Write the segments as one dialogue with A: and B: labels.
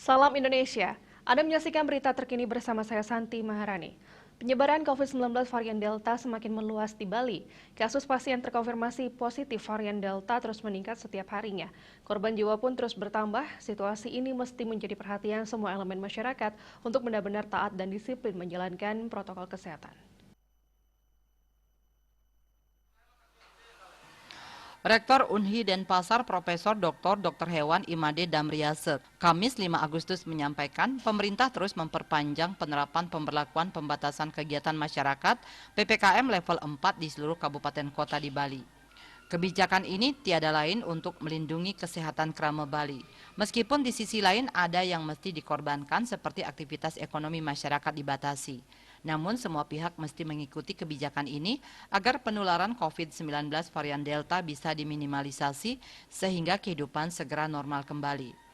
A: Salam Indonesia. Anda menyaksikan berita terkini bersama saya Santi Maharani. Penyebaran COVID-19 varian Delta semakin meluas di Bali. Kasus pasien terkonfirmasi positif varian Delta terus meningkat setiap harinya. Korban jiwa pun terus bertambah. Situasi ini mesti menjadi perhatian semua elemen masyarakat untuk benar-benar taat dan disiplin menjalankan protokol kesehatan.
B: Rektor Unhi Denpasar Profesor Dr. Hewan Imade Damriase, Kamis 5 Agustus menyampaikan pemerintah terus memperpanjang penerapan pemberlakuan pembatasan kegiatan masyarakat PPKM level 4 di seluruh kabupaten kota di Bali. Kebijakan ini tiada lain untuk melindungi kesehatan kerama Bali. Meskipun di sisi lain ada yang mesti dikorbankan seperti aktivitas ekonomi masyarakat dibatasi. Namun semua pihak mesti mengikuti kebijakan ini agar penularan COVID-19 varian Delta bisa diminimalisasi sehingga kehidupan segera normal kembali.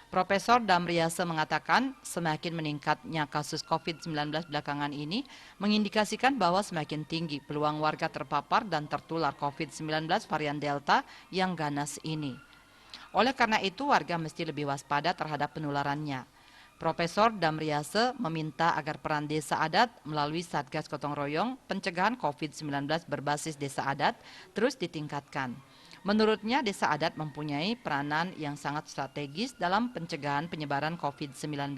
B: Profesor Damriase mengatakan semakin meningkatnya kasus COVID-19 belakangan ini mengindikasikan bahwa semakin tinggi peluang warga terpapar dan tertular COVID-19 varian Delta yang ganas ini. Oleh karena itu warga mesti lebih waspada terhadap penularannya. Profesor Damriase meminta agar peran desa adat melalui Satgas Gotong Royong pencegahan COVID-19 berbasis desa adat terus ditingkatkan. Menurutnya, desa adat mempunyai peranan yang sangat strategis dalam pencegahan penyebaran COVID-19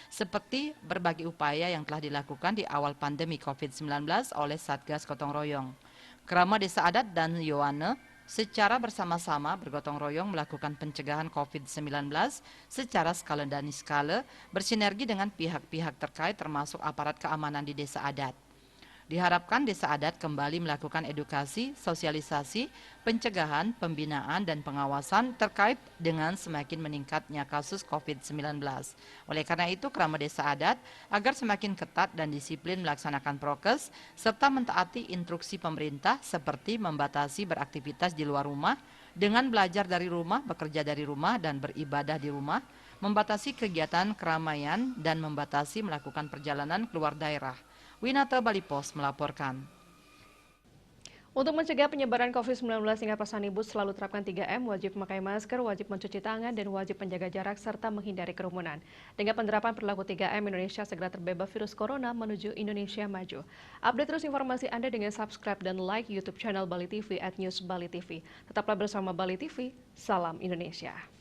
B: seperti berbagai upaya yang telah dilakukan di awal pandemi COVID-19 oleh Satgas Gotong Royong. Kerama Desa Adat dan Yoane secara bersama-sama bergotong royong melakukan pencegahan COVID-19 secara skala dan skala bersinergi dengan pihak-pihak terkait termasuk aparat keamanan di desa adat. Diharapkan desa adat kembali melakukan edukasi, sosialisasi, pencegahan, pembinaan, dan pengawasan terkait dengan semakin meningkatnya kasus COVID-19. Oleh karena itu, kerama desa adat agar semakin ketat dan disiplin melaksanakan prokes, serta mentaati instruksi pemerintah seperti membatasi beraktivitas di luar rumah, dengan belajar dari rumah, bekerja dari rumah, dan beribadah di rumah, membatasi kegiatan keramaian, dan membatasi melakukan perjalanan keluar daerah. Winata Bali Post melaporkan.
A: Untuk mencegah penyebaran COVID-19 hingga pesanibus selalu terapkan 3M, wajib memakai masker, wajib mencuci tangan, dan wajib menjaga jarak serta menghindari kerumunan. Dengan penerapan perilaku 3M, Indonesia segera terbebas virus corona menuju Indonesia maju. Update terus informasi Anda dengan subscribe dan like YouTube channel Bali TV @newsbalitv. Tetaplah bersama Bali TV, salam Indonesia.